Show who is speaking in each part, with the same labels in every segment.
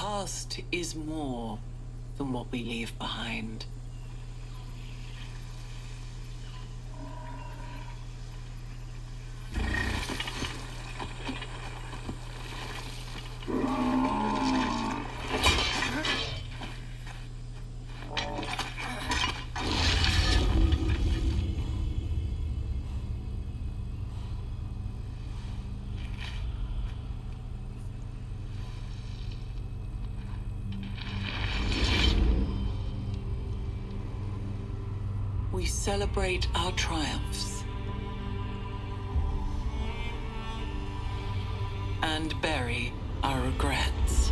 Speaker 1: past is more than what we leave behind. We celebrate our triumphs and bury our regrets.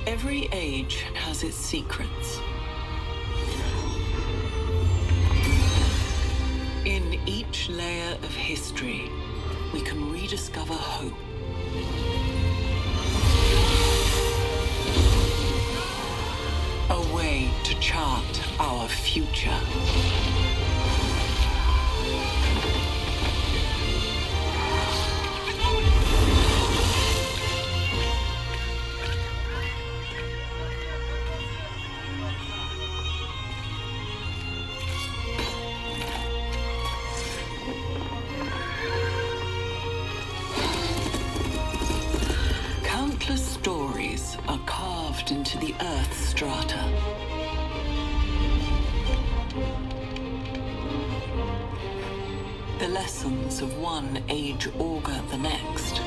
Speaker 1: Every age has its secrets. In each layer of history, we can rediscover hope. A way to chart our future. Countless stories are carved into the Earth's strata. The lessons of one age augur the next.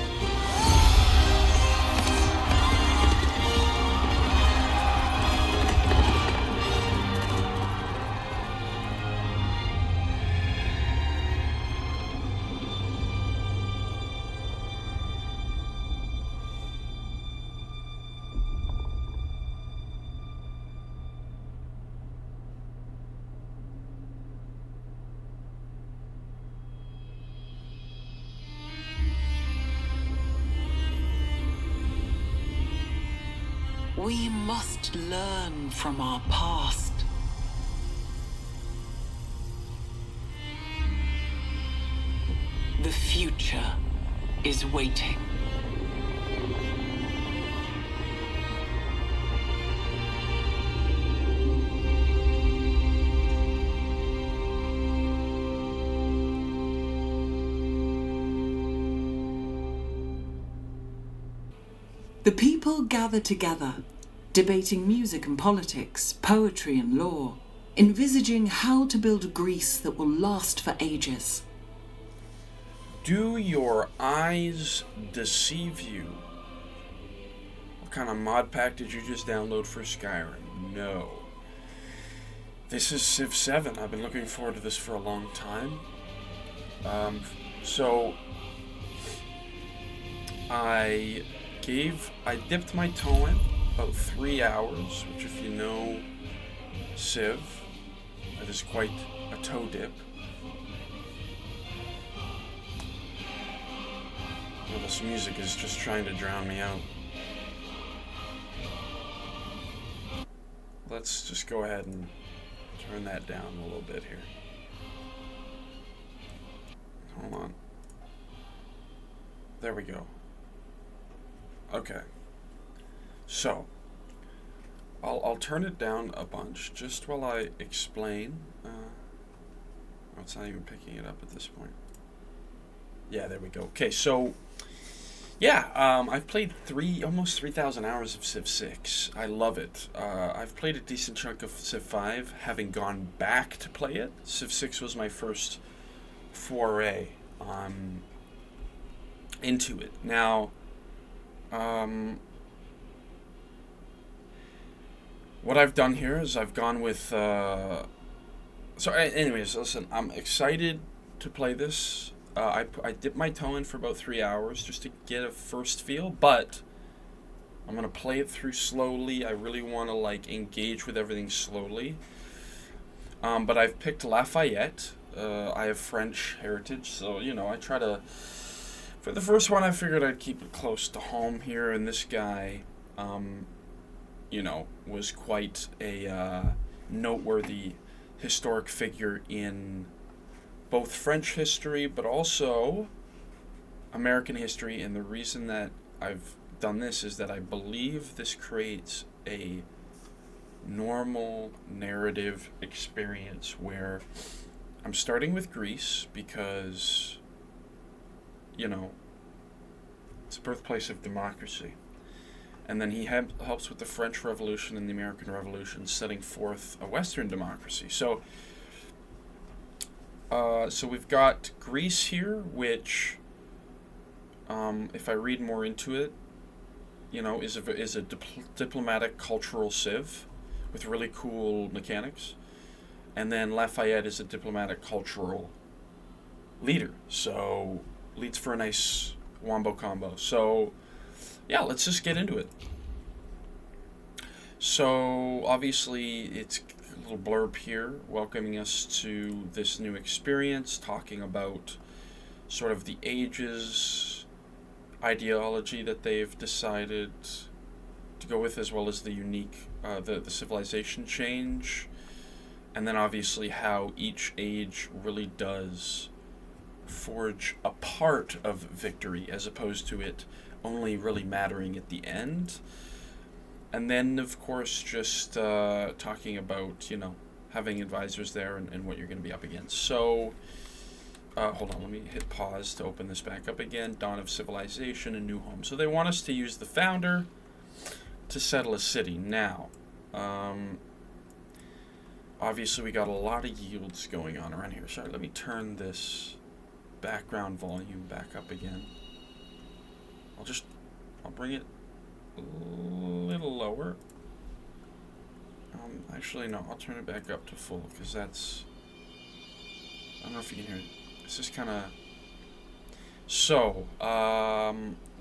Speaker 1: We must learn from our past. The future is waiting. The people gather together, debating music and politics, poetry and law, envisaging how to build a Greece that will last for ages.
Speaker 2: Do your eyes deceive you? What kind of mod pack did you just download for Skyrim? No. This is Civ 7. I've been looking forward to this for a long time. So I dipped my toe in about 3 hours, which if you know Civ, that is quite a toe dip. Well, this music is just trying to drown me out. Let's just go ahead and turn that down a little bit here. Hold on. There we go. Okay. So, I'll turn it down a bunch just while I explain. Oh, it's not even picking it up at this point. Yeah, there we go. Okay, so yeah, I've played almost 3,000 hours of Civ 6. I love it. I've played a decent chunk of Civ 5, having gone back to play it. Civ 6 was my first foray into it. Now, what I've done here is I've gone with... anyways, listen, I'm excited to play this. I dipped my toe in for about 3 hours just to get a first feel, but I'm going to play it through slowly. I really want to, engage with everything slowly. But I've picked Lafayette, I have French heritage, so, you know, I try to... For the first one, I figured I'd keep it close to home here, and this guy, you know, was quite a noteworthy historic figure in both French history, but also American history, and the reason that I've done this is that I believe this creates a normal narrative experience where I'm starting with Greece because, you know, it's the birthplace of democracy. And then he helps with the French Revolution and the American Revolution, setting forth a Western democracy. So we've got Greece here, which, if I read more into it, you know, is a diplomatic cultural civ with really cool mechanics. And then Lafayette is a diplomatic cultural leader. So leads for a nice wombo combo. So yeah, let's just get into it. So obviously it's a little blurb here welcoming us to this new experience, talking about sort of the ages ideology that they've decided to go with, as well as the unique the civilization change, and then obviously how each age really does forge a part of victory as opposed to it only really mattering at the end. And then of course just talking about, you know, having advisors there and what you're going to be up against. So hold on, let me hit pause to open this back up again. Dawn of Civilization and New Home. So they want us to use the founder to settle a city. Now, obviously we got a lot of yields going on around here. Sorry, let me turn this background volume back up again. I'll bring it a little lower. Actually, no, I'll turn it back up to full, because that's... I don't know if you can hear it. It's just kind of... So,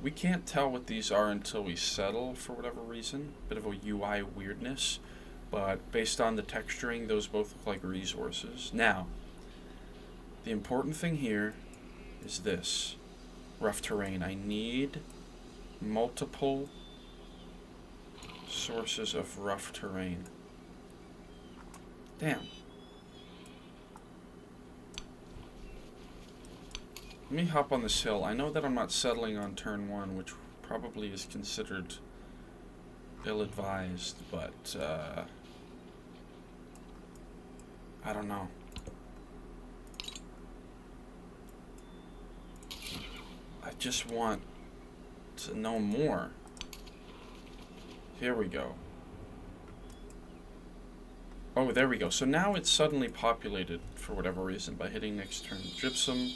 Speaker 2: we can't tell what these are until we settle, for whatever reason. Bit of a UI weirdness. But based on the texturing, those both look like resources. Now, the important thing here is this. Rough terrain. I need multiple sources of rough terrain. Damn. Let me hop on this hill. I know that I'm not settling on turn one, which probably is considered ill-advised, but I don't know. I just want to know more. Here we go. Oh, there we go. So now it's suddenly populated for whatever reason by hitting next turn. Gypsum,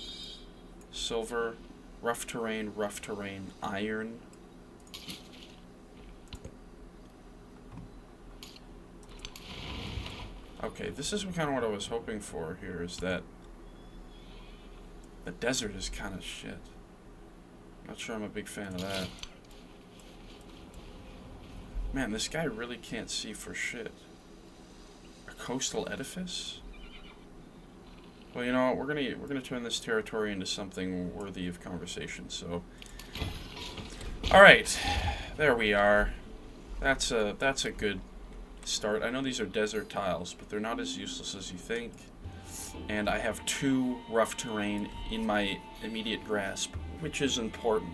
Speaker 2: silver, rough terrain, iron. Okay, this is kind of what I was hoping for here, is that the desert is kind of shit. Not sure I'm a big fan of that. Man, this guy really can't see for shit. A coastal edifice? Well, you know what? We're gonna turn this territory into something worthy of conversation. So, all right, there we are. That's a good start. I know these are desert tiles, but they're not as useless as you think. And I have 2 rough terrain in my immediate grasp, which is important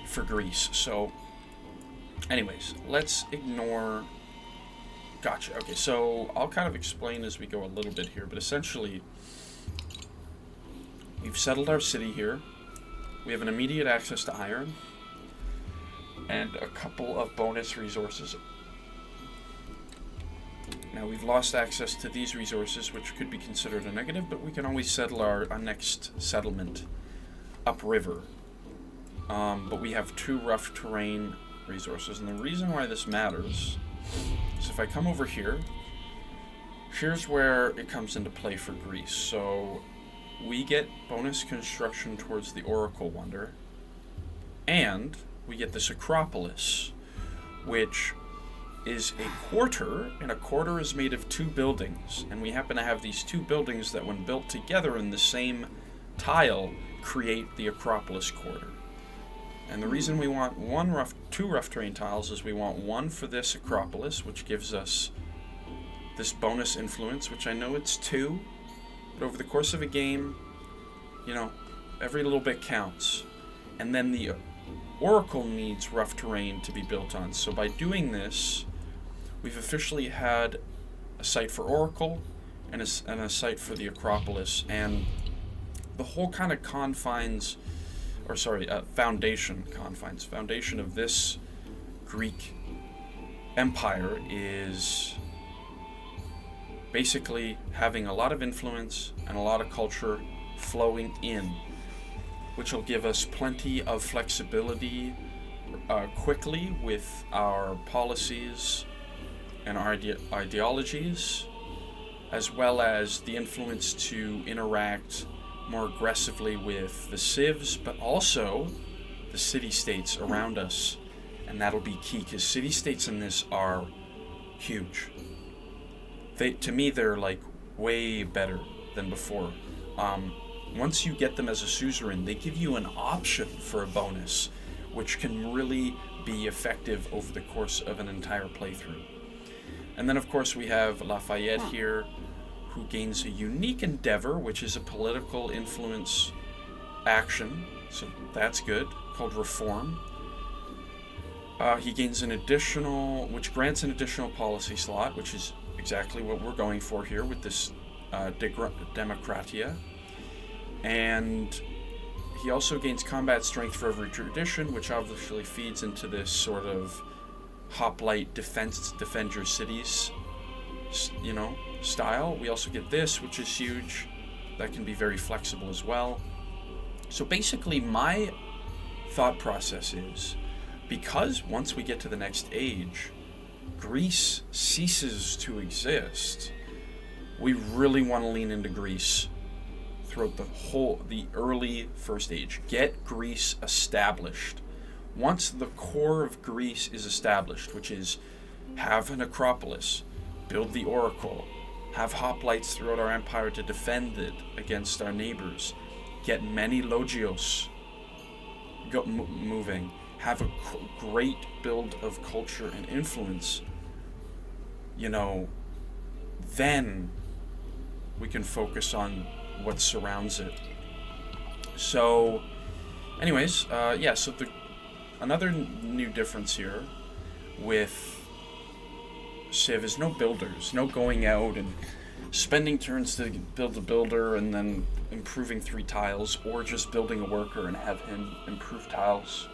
Speaker 2: for Greece. So, anyways, let's ignore... Gotcha. Okay, so I'll kind of explain as we go a little bit here, but essentially, we've settled our city here. We have an immediate access to iron, and a couple of bonus resources. Now, we've lost access to these resources, which could be considered a negative, but we can always settle our next settlement upriver. But we have 2 rough terrain resources, and the reason why this matters is if I come over here, here's where it comes into play for Greece. So we get bonus construction towards the Oracle Wonder, and we get this Acropolis, which is a quarter, and a quarter is made of 2 buildings. And we happen to have these 2 buildings that, when built together in the same tile, create the Acropolis quarter. And the reason we want 2 rough terrain tiles is we want one for this Acropolis, which gives us this bonus influence, which I know it's 2, but over the course of a game, you know, every little bit counts. And then the Oracle needs rough terrain to be built on. So by doing this, we've officially had a site for Oracle and a site for the Acropolis. And the whole kind of foundation of this Greek empire is basically having a lot of influence and a lot of culture flowing in, which will give us plenty of flexibility quickly with our policies and our ideologies, as well as the influence to interact more aggressively with the civs, but also the city-states around us. And that'll be key, because city-states in this are huge. To me, they're like way better than before. Once you get them as a suzerain, they give you an option for a bonus, which can really be effective over the course of an entire playthrough. And then, of course, we have Lafayette here, who gains a unique endeavor, which is a political influence action, so that's good, called Reform. He gains which grants an additional policy slot, which is exactly what we're going for here with this Demokratia. And he also gains combat strength for every tradition, which obviously feeds into this sort of hoplite defend your cities, style. We also get this, which is huge. That can be very flexible as well. So basically, my thought process is, because once we get to the next age, Greece ceases to exist, we really want to lean into Greece throughout the early first age. Get Greece established. Once the core of Greece is established, which is have an Acropolis, build the Oracle, have hoplites throughout our empire to defend it against our neighbors, get many logios moving, have a great build of culture and influence, then we can focus on what surrounds it. So, anyways, so another new difference here with Civ is no builders, no going out and spending turns to build a builder and then improving 3 tiles, or just building a worker and have him improve tiles,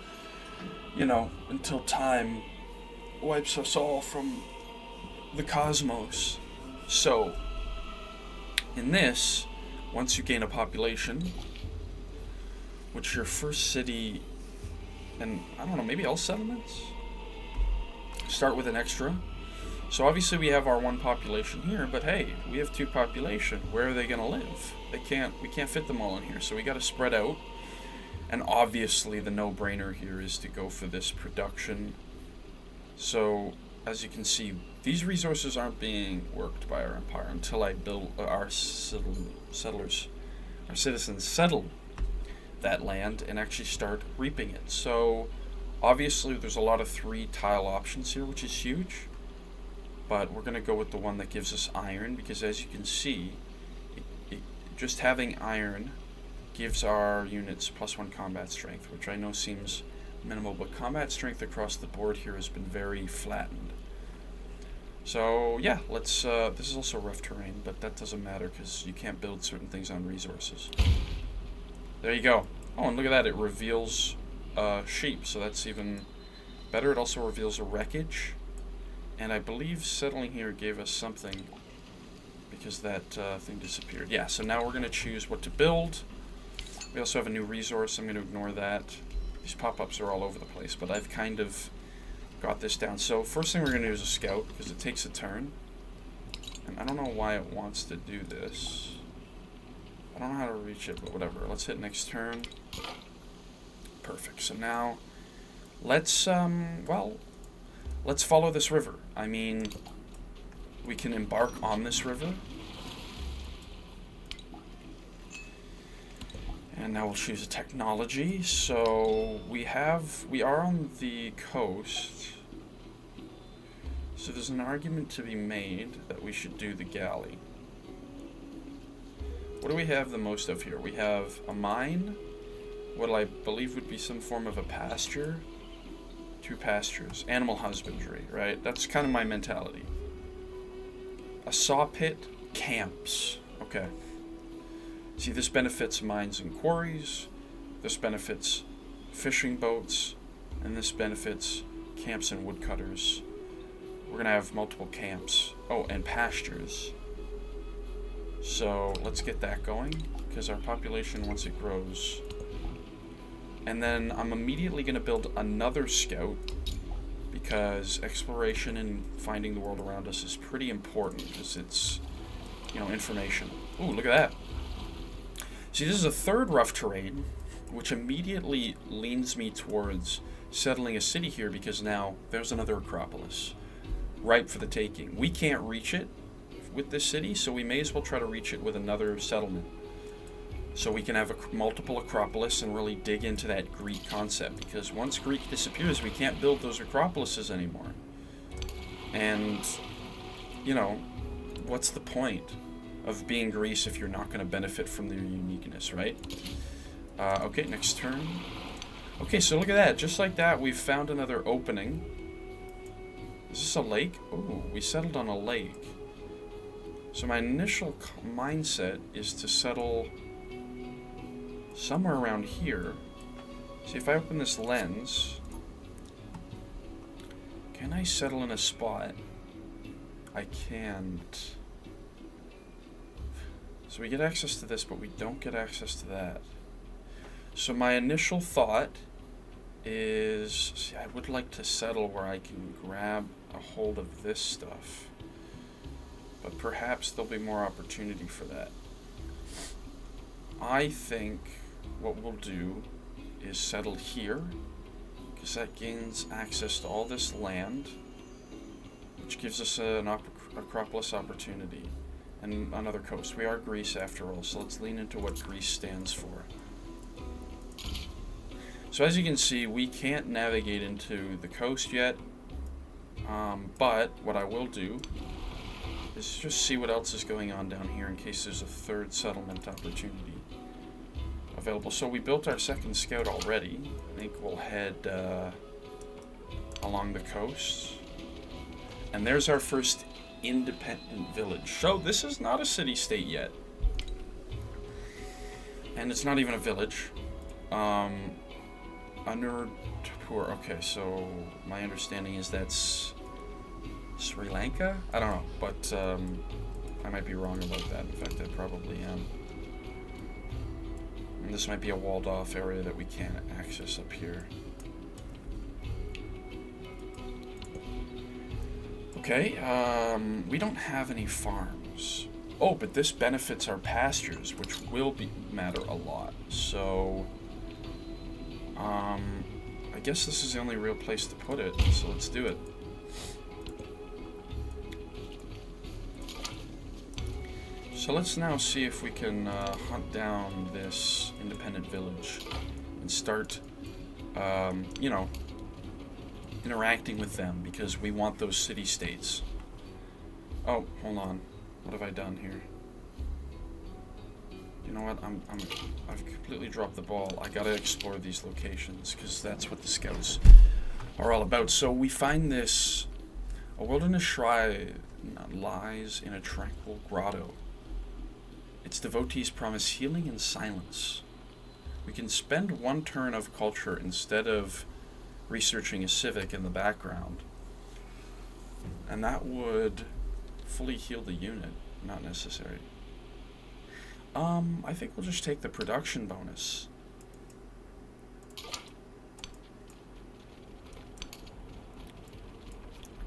Speaker 2: until time wipes us all from the cosmos. So, in this, once you gain a population, which your first city, and I don't know, maybe all settlements start with an extra. So obviously we have our 1 population here, but hey, we have 2 population. Where are they going to live? We can't fit them all in here, so we got to spread out. And obviously the no-brainer here is to go for this production. So as you can see, these resources aren't being worked by our empire until I build our citizens settle that land and actually start reaping it. So obviously there's a lot of 3 tile options here, which is huge. But we're going to go with the one that gives us iron, because as you can see, just having iron gives our units +1 combat strength, which I know seems minimal, but combat strength across the board here has been very flattened. So yeah, let's. This is also rough terrain, but that doesn't matter because you can't build certain things on resources. There you go. Oh, and look at that, it reveals sheep, so that's even better. It also reveals a wreckage. And I believe settling here gave us something, because that thing disappeared. Yeah, so now we're going to choose what to build. We also have a new resource. I'm going to ignore that. These pop-ups are all over the place, but I've kind of got this down. So first thing we're going to do is a scout, because it takes a turn. And I don't know why it wants to do this. I don't know how to reach it, but whatever. Let's hit next turn. Perfect. So now let's, let's follow this river. I mean, we can embark on this river. And now we'll choose a technology. So we are on the coast. So there's an argument to be made that we should do the galley. What do we have the most of here? We have a mine, what I believe would be some form of a pasture. 2 pastures. Animal husbandry, right? That's kind of my mentality. A saw pit, camps. Okay. See, this benefits mines and quarries. This benefits fishing boats. And this benefits camps and woodcutters. We're going to have multiple camps. Oh, and pastures. So let's get that going, because our population, once it grows. And then I'm immediately going to build another scout, because exploration and finding the world around us is pretty important, because it's, information. Ooh, look at that. See, this is a third rough terrain, which immediately leans me towards settling a city here, because now there's another Acropolis, ripe for the taking. We can't reach it with this city, so we may as well try to reach it with another settlement. So we can have multiple Acropolis and really dig into that Greek concept, because once Greek disappears, we can't build those Acropolises anymore. And, what's the point of being Greece if you're not going to benefit from their uniqueness, right? Okay, next turn. Okay, so look at that. Just like that, we've found another opening. Is this a lake? Oh, we settled on a lake. So my initial mindset is to settle somewhere around here. See, if I open this lens, can I settle in a spot? I can't. So we get access to this, but we don't get access to that. So my initial thought is, see, I would like to settle where I can grab a hold of this stuff. But perhaps there'll be more opportunity for that. I think what we'll do is settle here, because that gains access to all this land, which gives us an Acropolis opportunity and another coast. We are Greece after all, so let's lean into what Greece stands for. So as you can see, we can't navigate into the coast yet, but what I will do is just see what else is going on down here in case there's a third settlement opportunity available. So we built our second scout already. I think we'll head along the coast. And there's our first independent village. So this is not a city-state yet. And it's not even a village. Anurpur, okay, so my understanding is that's Sri Lanka? I don't know, but I might be wrong about that. In fact, I probably am. And this might be a walled-off area that we can't access up here. Okay, we don't have any farms. Oh, but this benefits our pastures, which will matter a lot. So, I guess this is the only real place to put it, so let's do it. So let's now see if we can hunt down this independent village and start, interacting with them, because we want those city-states. Oh, hold on. What have I done here? You know what? I've completely dropped the ball. I gotta explore these locations, because that's what the scouts are all about. So we find this, a wilderness shrine lies in a tranquil grotto. Its devotees promise healing and silence. We can spend one turn of culture instead of researching a civic in the background. And that would fully heal the unit. Not necessary. I think we'll just take the production bonus.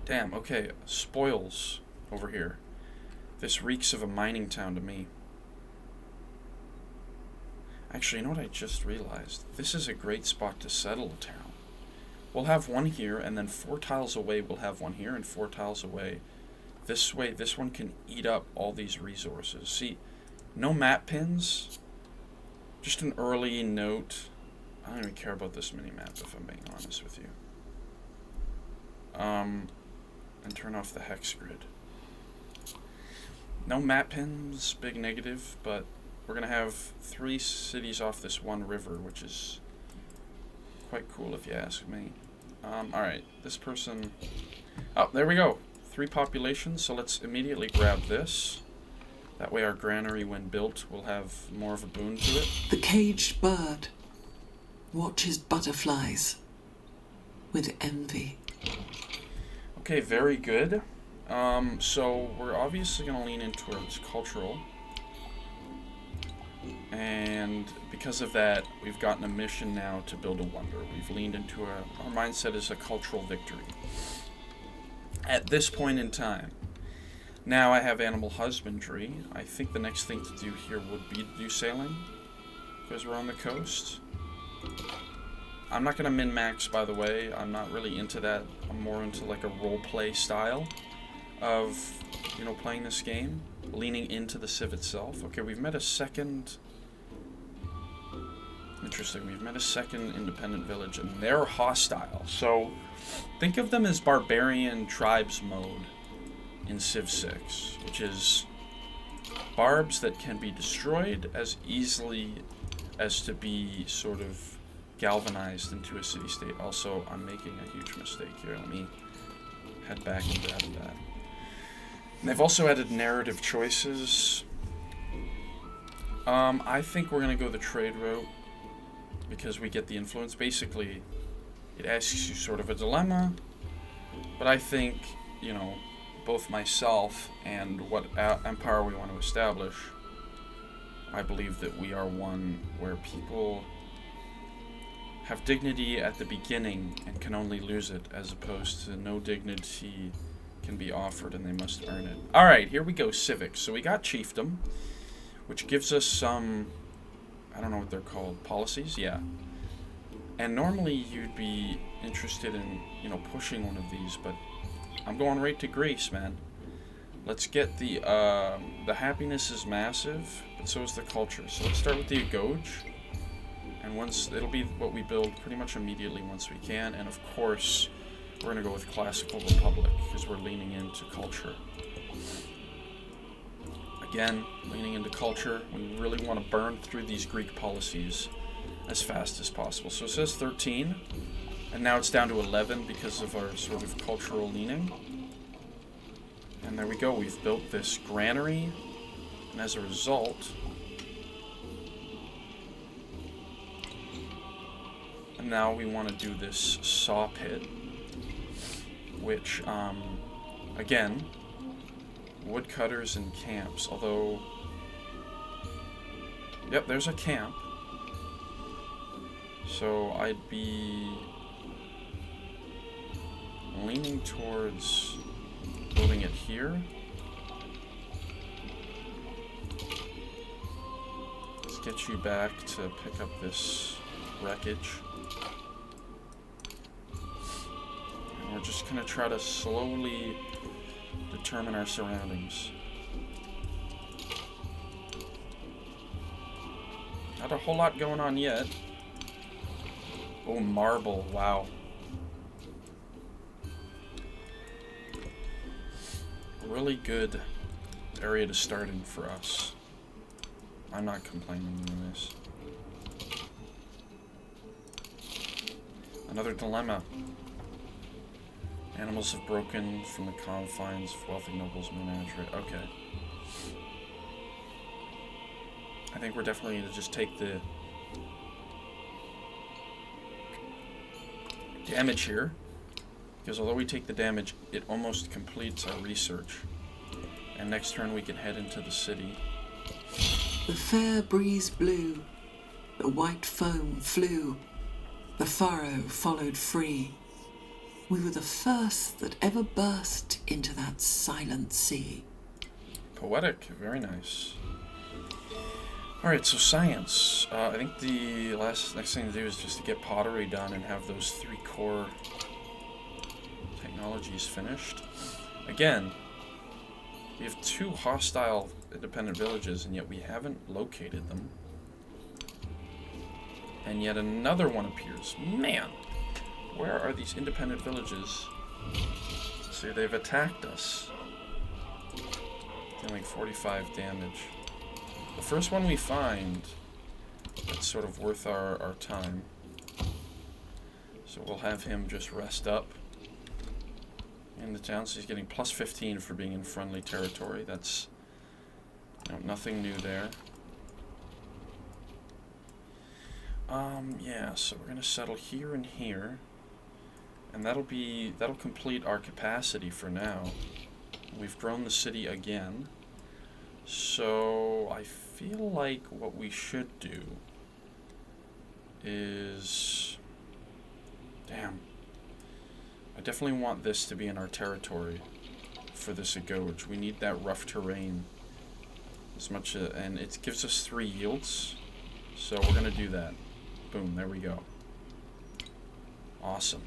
Speaker 2: Damn, okay. Spoils over here. This reeks of a mining town to me. Actually, you know what I just realized? This is a great spot to settle a town. we'll have one here, and then 4 tiles away we'll have one here, and 4 tiles away. This way, this one can eat up all these resources. See, no map pins. Just an early note. I don't even care about this mini-map, if I'm being honest with you. And turn off the hex grid. No map pins, big negative, but we're going to have 3 cities off this one river, which is quite cool if you ask me. Alright, this person... Oh, there we go. 3 populations, so let's immediately grab this. That way our granary, when built, will have more of a boon to it.
Speaker 1: The caged bird watches butterflies with envy.
Speaker 2: Okay, very good. So we're obviously going to lean in towards cultural. And because of that, we've gotten a mission now to build a wonder. We've leaned into our mindset is a cultural victory. At this point in time. Now I have animal husbandry. I think the next thing to do here would be to do sailing, because we're on the coast. I'm not going to min-max, by the way. I'm not really into that. I'm more into like a role-play style of, you know, playing this game, leaning into the Civ itself. Okay, we've met a second... Interesting, we've met a second independent village, and they're hostile. So, think of them as barbarian tribes mode in Civ 6, which is barbs that can be destroyed as easily as to be sort of galvanized into a city-state. Also, I'm making a huge mistake here. Let me head back and grab that. And they've also added narrative choices. I think we're going to go the trade route because we get the influence. Basically, it asks you sort of a dilemma, but I think, you know, both myself and what empire we want to establish, I believe that we are one where people have dignity at the beginning and can only lose it, as opposed to no dignity can be offered and they must earn it. Alright, here we go, civics. So we got chiefdom, which gives us some, I don't know what they're called, policies? Yeah. And normally you'd be interested in, you know, pushing one of these, but I'm going right to Greece, man. Let's get the happiness is massive, but so is the culture. So let's start with the Agoj. And once, it'll be what we build pretty much immediately once we can. And of course, we're going to go with Classical Republic, because we're leaning into culture. Again, leaning into culture. We really want to burn through these Greek policies as fast as possible. So it says 13, and now it's down to 11 because of our sort of cultural leaning. And there we go, we've built this granary, and as a result, and now we want to do this saw pit, which, again, woodcutters and camps, although, yep, there's a camp, so I'd be leaning towards building it here. Let's get you back to pick up this wreckage. And we're just gonna try to slowly determine our surroundings. Not a whole lot going on yet. Oh, marble, wow. Really good area to start in for us. I'm not complaining in this. Another dilemma. Animals have broken from the confines of wealthy nobles' menagerie. Okay. I think we're definitely going to just take the damage here. Because although we take the damage, it almost completes our research. And next turn we can head into the city.
Speaker 1: The fair breeze blew, the white foam flew, the furrow followed free. We were the first that ever burst into that silent sea.
Speaker 2: Poetic, very nice. Alright, so science. I think the next thing to do is just to get pottery done and have those 3 core technologies finished. Again, we have 2 hostile independent villages, and yet we haven't located them. And yet another one appears. Man! Where are these independent villages? See, they've attacked us. Dealing 45 damage. The first one we find, that's sort of worth our time. So we'll have him just rest up in the town. So he's getting plus 15 for being in friendly territory. That's, you know, nothing new there. Yeah, so we're gonna settle here and here. And that'll complete our capacity for now. We've grown the city again. So I feel like what we should do is... Damn. I definitely want this to be in our territory for this Agorge. We need that rough terrain as much, and it gives us 3 yields. So we're gonna do that. Boom, there we go. Awesome.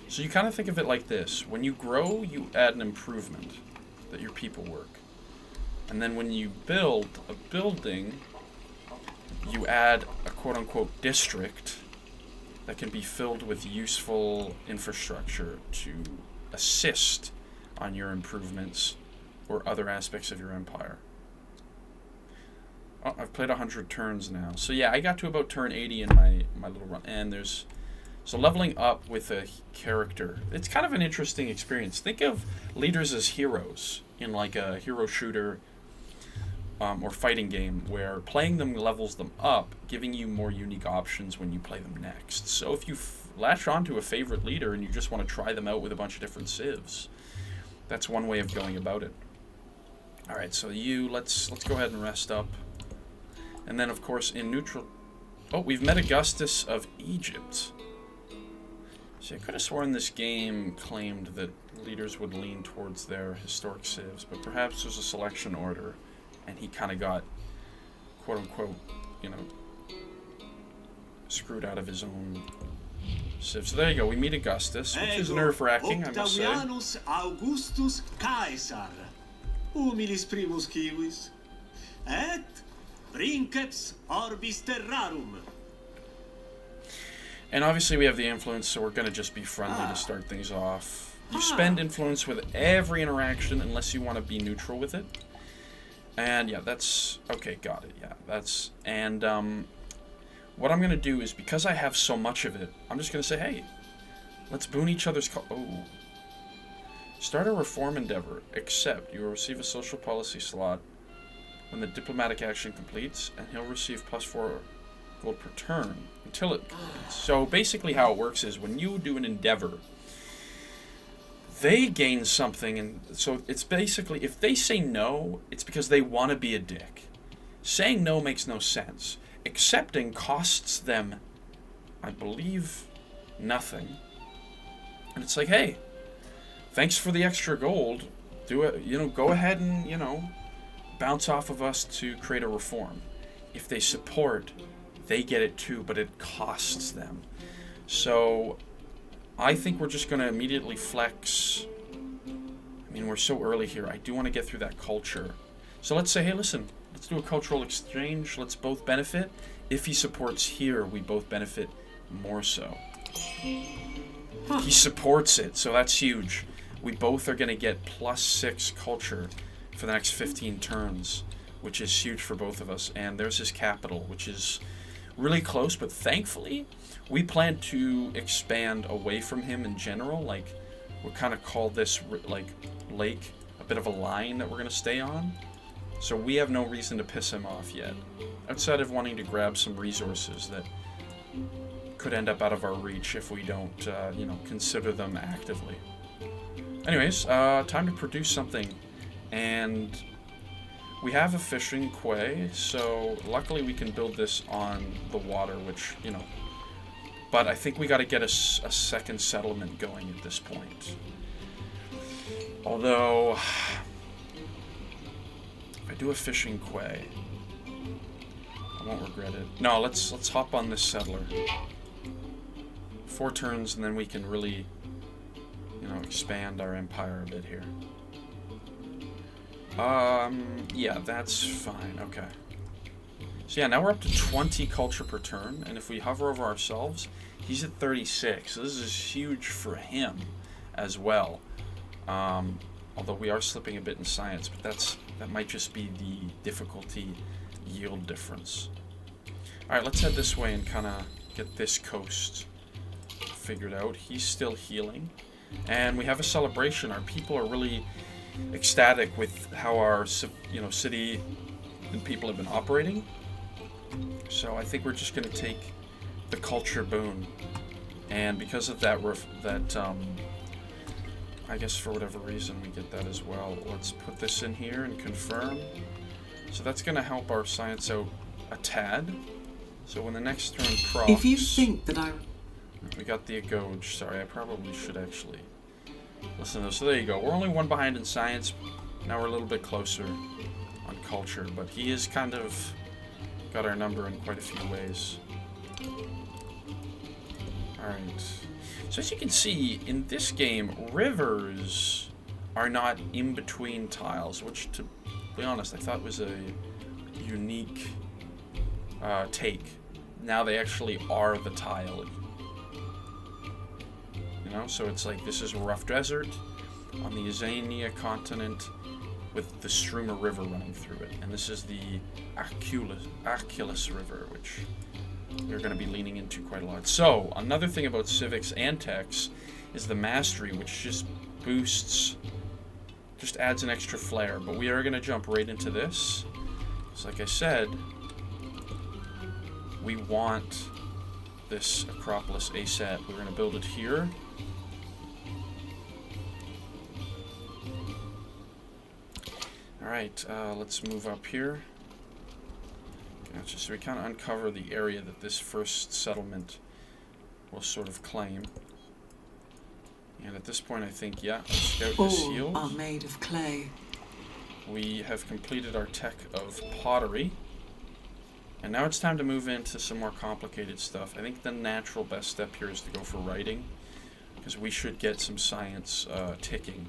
Speaker 2: So you kind of think of it like this. When you grow, you add an improvement that your people work. And then when you build a building, you add a quote-unquote district that can be filled with useful infrastructure to assist on your improvements or other aspects of your empire. Oh, I've played 100 turns now. So yeah, I got to about turn 80 in my little run. And there's... So leveling up with a character, it's kind of an interesting experience. Think of leaders as heroes in like a hero shooter or fighting game, where playing them levels them up, giving you more unique options when you play them next. So if you latch onto a favorite leader and you just want to try them out with a bunch of different civs, that's one way of going about it. All right, so let's go ahead and rest up. And then, of course, in neutral... Oh, we've met Augustus of Egypt. See, I could have sworn this game claimed that leaders would lean towards their historic civs, but perhaps there's a selection order, and he kind of got, quote-unquote, you know, screwed out of his own civ. So there you go, we meet Augustus, which is nerve-wracking, I must say.
Speaker 3: Octavianus Augustus Caesar, humilis primus civis, et princeps orbis terrarum.
Speaker 2: And obviously we have the influence, so we're going to just be friendly to start things off. You spend influence with every interaction unless you want to be neutral with it. And yeah, that's... Okay, got it, yeah. That's... And what I'm going to do is, because I have so much of it, I'm just going to say, hey, let's boon each other's... Oh. Start a reform endeavor, except you will receive a social policy slot when the diplomatic action completes, and he'll receive +4 gold per turn until it completes. So basically how it works is when you do an endeavor, they gain something, and so it's basically, if they say no, it's because they want to be a dick. Saying no makes no sense. Accepting costs them, I believe, nothing. And it's like, hey, thanks for the extra gold. Do it, you know, go ahead and, you know, bounce off of us to create a reform. If they support, they get it too, but it costs them. So I think we're just going to immediately flex. I mean, we're so early here. I do want to get through that culture. So let's say, hey, listen, let's do a cultural exchange. Let's both benefit. If he supports here, we both benefit more so. He supports it, so that's huge. We both are going to get +6 culture for the next 15 turns, which is huge for both of us. And there's his capital, which is really close, but thankfully we plan to expand away from him in general. Like, we'll kind of call this like lake a bit of a line that we're going to stay on, so we have no reason to piss him off yet, outside of wanting to grab some resources that could end up out of our reach if we don't you know, consider them actively. Anyways, time to produce something. And we have a fishing quay, so luckily we can build this on the water, which, you know, but I think we got to get a second settlement going at this point. Although, do a fishing quay. I won't regret it. No, let's hop on this settler. 4 turns, and then we can really, you know, expand our empire a bit here. Yeah, that's fine. Okay. So yeah, now we're up to 20 culture per turn, and if we hover over ourselves, he's at 36. So this is huge for him as well. Although we are slipping a bit in science, but that might just be the difficulty yield difference. Alright, let's head this way and kind of get this coast figured out. He's still healing. And we have a celebration. Our people are really ecstatic with how our, you know, city and people have been operating. So I think we're just going to take the culture boon. And because of that, I guess for whatever reason we get that as well. Let's put this in here and confirm. So that's going to help our science out a tad. So when the next turn procs...
Speaker 1: If you think that
Speaker 2: We got the Agoj. Sorry, I probably should actually listen to those. So there you go. We're only 1 behind in science. Now we're a little bit closer on culture. But he is kind of got our number in quite a few ways. Alright. So as you can see, in this game, rivers are not in between tiles, which, to be honest, I thought was a unique take. Now they actually are the tile. You know, so it's like this is a rough desert on the Azania continent with the Struma River running through it. And this is the Achilles River, which we're going to be leaning into quite a lot. So, another thing about civics and techs is the mastery, which just boosts, just adds an extra flair. But we are going to jump right into this. So like I said, we want this Acropolis ASAP. We're going to build it here. Alright, let's move up here. Gotcha. So we kind of uncover the area that this first settlement will sort of claim. And at this point I think, yeah, our scout is healed.
Speaker 1: All are made of clay.
Speaker 2: We have completed our tech of pottery. And now it's time to move into some more complicated stuff. I think the natural best step here is to go for writing, because we should get some science ticking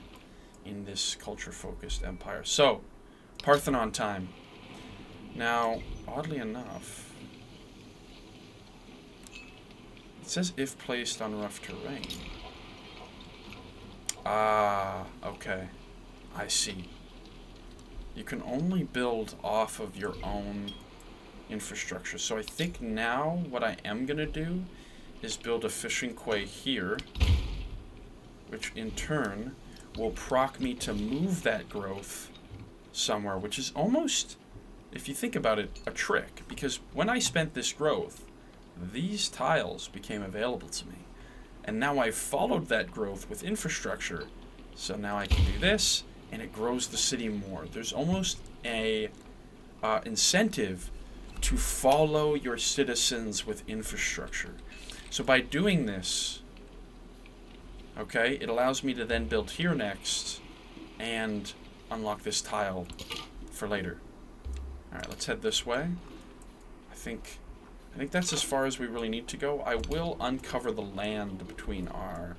Speaker 2: in this culture-focused empire. So, Parthenon time. Now, oddly enough, it says if placed on rough terrain. Ah, okay. I see. You can only build off of your own infrastructure. So I think now what I am going to do is build a fishing quay here, which in turn will proc me to move that growth somewhere, which is almost, if you think about it, a trick. Because when I spent this growth, these tiles became available to me. And now I've followed that growth with infrastructure. So now I can do this, and it grows the city more. There's almost a incentive to follow your citizens with infrastructure. So by doing this, okay, it allows me to then build here next and unlock this tile for later. Alright, let's head this way. I think that's as far as we really need to go. I will uncover the land between our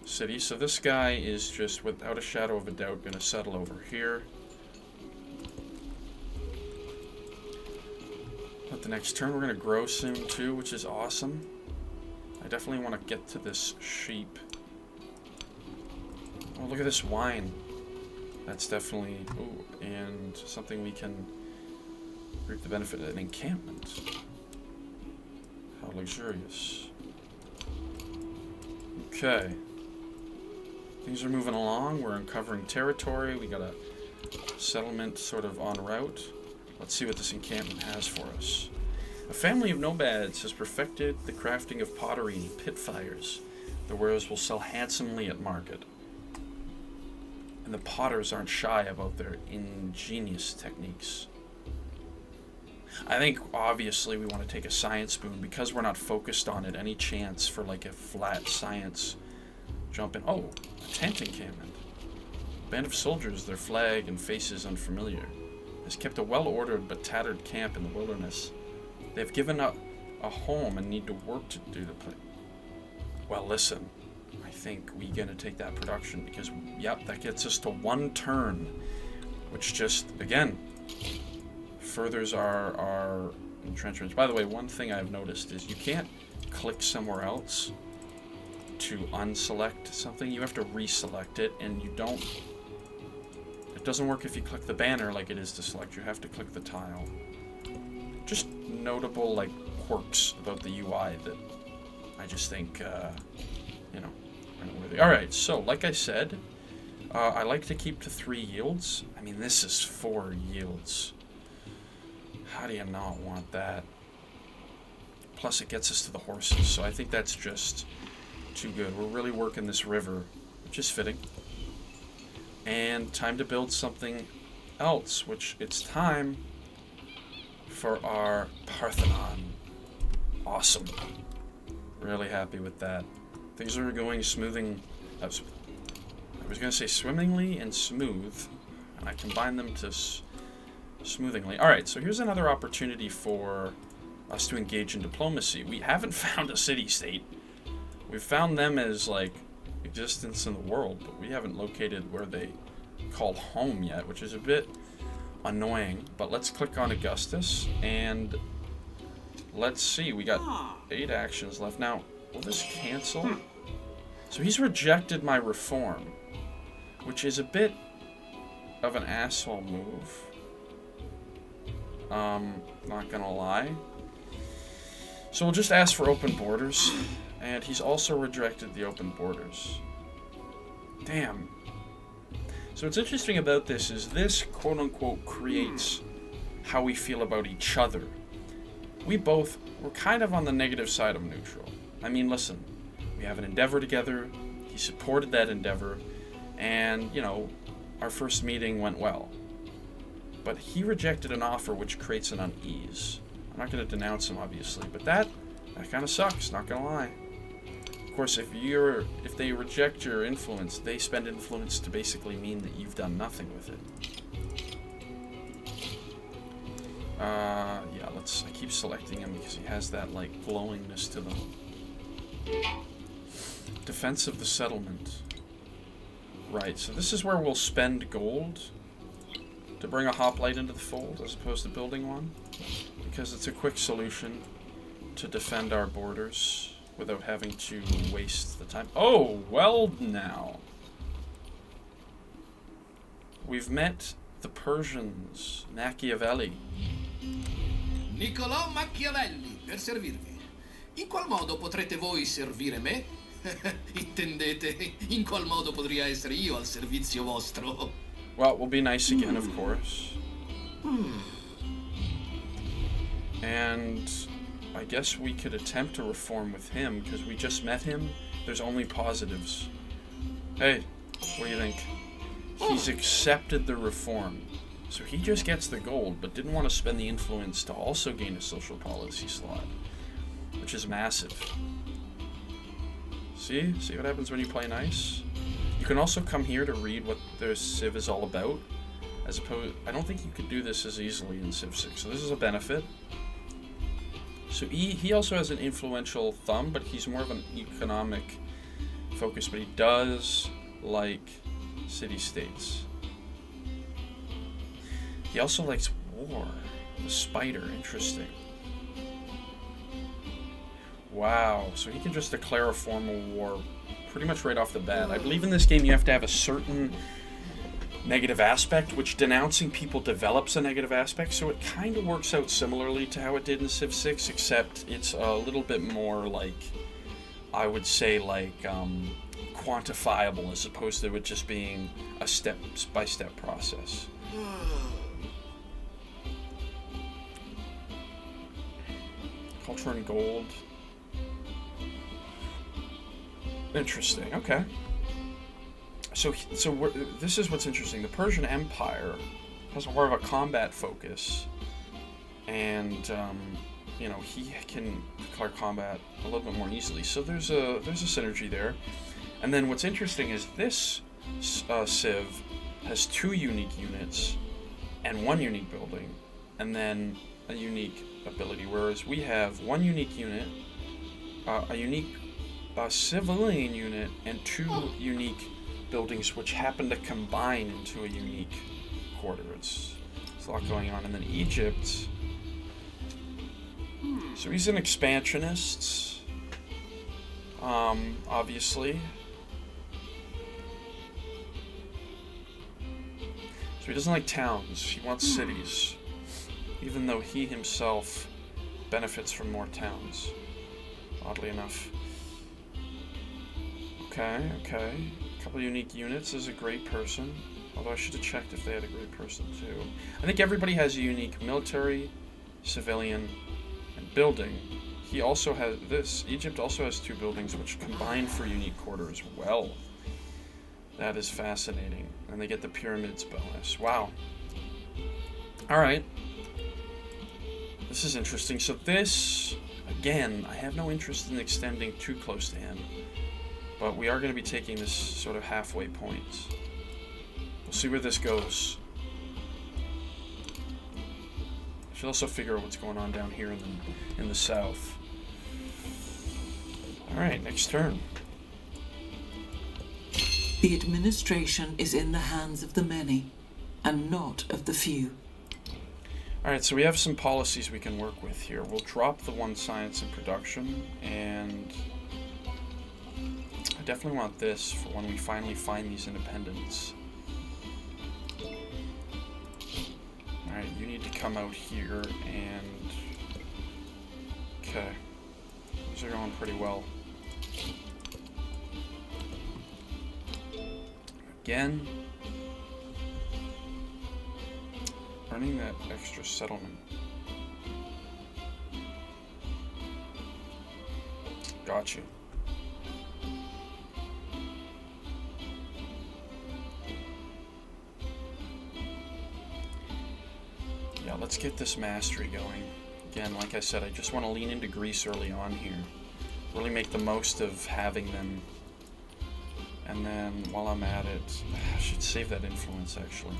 Speaker 2: cities. So this guy is just, without a shadow of a doubt, going to settle over here. But the next turn we're going to grow soon too, which is awesome. I definitely want to get to this sheep. Oh, look at this wine. That's definitely, ooh, and something we can reap the benefit of an encampment. How luxurious. Okay. Things are moving along. We're uncovering territory. We got a settlement sort of en route. Let's see what this encampment has for us. A family of nomads has perfected the crafting of pottery and pit fires. The wares will sell handsomely at market. And the potters aren't shy about their ingenious techniques. I think, obviously, we want to take a science boon because we're not focused on it. Any chance for, like, a flat science jump in. Oh, a tent encampment. band of soldiers, their flag and faces unfamiliar, has kept a well-ordered but tattered camp in the wilderness. They have given up a home and need to work to do the play. Well, listen, I think we're gonna take that production because, yep, that gets us to 1 turn, which just, again, furthers our entrenchments. By the way, one thing I've noticed is you can't click somewhere else to unselect something. You have to reselect it, and it doesn't work if you click the banner like it is to select. You have to click the tile. Just notable, like, quirks about the UI that I just think, are noteworthy. Alright, so, like I said, I like to keep to 3 yields. I mean, this is 4 yields. How do you not want that? Plus, it gets us to the horses, so I think that's just too good. We're really working this river, which is fitting. And time to build something else, which it's time for our Parthenon. Awesome. Really happy with that. Things are going smoothing. I was going to say swimmingly and smooth, and I combined them to smoothingly. Alright, so here's another opportunity for us to engage in diplomacy. We haven't found a city-state. We've found them as, like, existence in the world, but we haven't located where they call home yet, which is a bit annoying. But let's click on Augustus, and let's see. We got 8 actions left. Now, will this cancel? So he's rejected my reform, which is a bit of an asshole move. Not gonna lie. So we'll just ask for open borders, and he's also rejected the open borders. Damn. So what's interesting about this is this, quote-unquote, creates how we feel about each other. We're kind of on the negative side of neutral. I mean, listen, we have an endeavor together, he supported that endeavor, and, our first meeting went well. But he rejected an offer which creates an unease. I'm not going to denounce him, obviously, but that kind of sucks, not going to lie. Of course, if they reject your influence, they spend influence to basically mean that you've done nothing with it. Yeah, I keep selecting him because he has that, like, glowingness to them. Defense of the settlement. Right, so this is where we'll spend gold to bring a hoplite into the fold as opposed to building one, because it's a quick solution to defend our borders without having to waste the time. Oh, well now. We've met the Persians, Machiavelli.
Speaker 4: Niccolò Machiavelli, per servirvi. In qual modo potrete voi servire me? Intendete, in qual modo potrei essere io al servizio vostro?
Speaker 2: Well, we'll be nice again, of course. And I guess we could attempt to reform with him, because we just met him. There's only positives. Hey, what do you think? He's accepted the reform. So he just gets the gold, but didn't want to spend the influence to also gain a social policy slot, which is massive. See what happens when you play nice? You can also come here to read what their Civ is all about. I don't think you could do this as easily in Civ 6, so this is a benefit. So he also has an influential thumb, but he's more of an economic focus, but he does like city-states. He also likes war. The spider, interesting. Wow, so he can just declare a formal war pretty much right off the bat. I believe in this game you have to have a certain negative aspect, which denouncing people develops a negative aspect, so it kind of works out similarly to how it did in Civ 6, except it's a little bit more, like, I would say, like, quantifiable, as opposed to it just being a step-by-step process. Culture and gold. Interesting, okay. So this is what's interesting. The Persian Empire has more of a combat focus, and he can declare combat a little bit more easily. So there's a synergy there. And then what's interesting is this Civ has 2 unique units and 1 unique building, and then a unique ability, whereas we have 1 unique unit, a unique civilian unit, and 2 unique buildings which happen to combine into a unique quarter. It's a lot going on. And then Egypt, so he's an expansionist, obviously. So he doesn't like towns, he wants cities, even though he himself benefits from more towns, oddly enough. Okay. A couple unique units is a great person, although I should have checked if they had a great person too. I think everybody has a unique military, civilian, and building. He also has this. Egypt also has 2 buildings which combine for unique quarter as well. That is fascinating. And they get the pyramids bonus. Wow. Alright. This is interesting. So this, again, I have no interest in extending too close to him. But we are going to be taking this sort of halfway point. We'll see where this goes. I should also figure out what's going on down here in the south. Alright, next turn.
Speaker 1: The administration is in the hands of the many, and not of the few.
Speaker 2: Alright, so we have some policies we can work with here. We'll drop the 1 science and production, and I definitely want this for when we finally find these independents. Alright, you need to come out here and... Okay. These are going pretty well. Again, earning that extra settlement. Got you. Yeah, let's get this mastery going. Again, like I said, I just want to lean into Greece early on here. Really make the most of having them. And then, while I'm at it, I should save that influence, actually.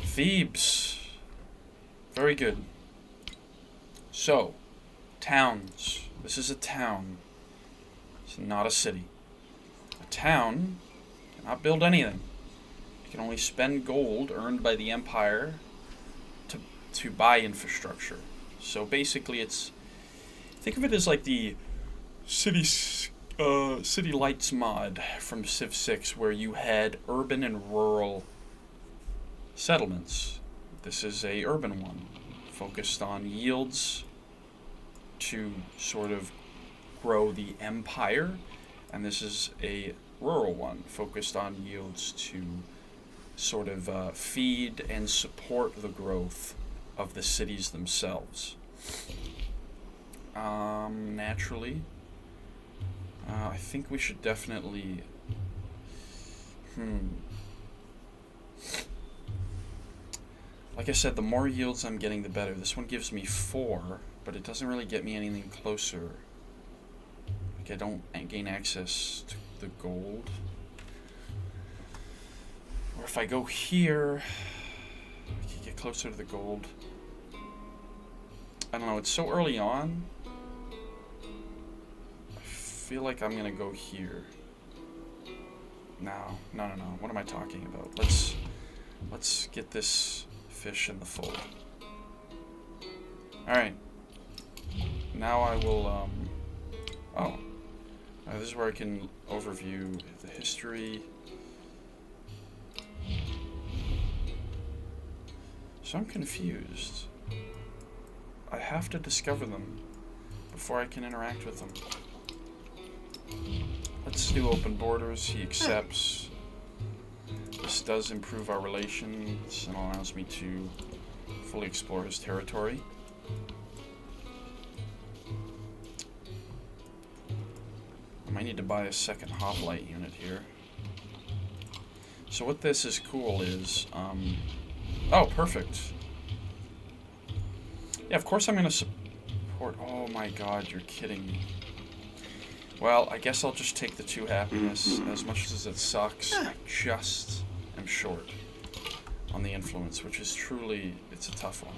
Speaker 2: Thebes. Very good. So, towns. This is a town. It's not a city. A town cannot build anything. It can only spend gold earned by the empire to buy infrastructure. So basically it's... Think of it as like the City Lights mod from Civ 6, where you had urban and rural settlements. This is a urban one, focused on yields to sort of grow the empire, and this is a rural one, focused on yields to sort of feed and support the growth of the cities themselves. Naturally, I think we should definitely... Like I said, the more yields I'm getting, the better. This one gives me 4, but it doesn't really get me anything closer. Like, I don't gain access to the gold. Or if I go here, I can get closer to the gold. I don't know, it's so early on. I feel like I'm gonna go here. No. What am I talking about? Let's get this fish in the fold. Alright. Now I will, this is where I can overview the history. So I'm confused. I have to discover them before I can interact with them. Let's do open borders. He accepts. This does improve our relations and allows me to fully explore his territory. I might need to buy a second hoplite unit here. So what this is cool is, oh, perfect. Yeah, of course I'm going to support... Oh my god, you're kidding me. Well, I guess I'll just take the 2 happiness. As much as it sucks, I just am short on the influence, which is truly... It's a tough one.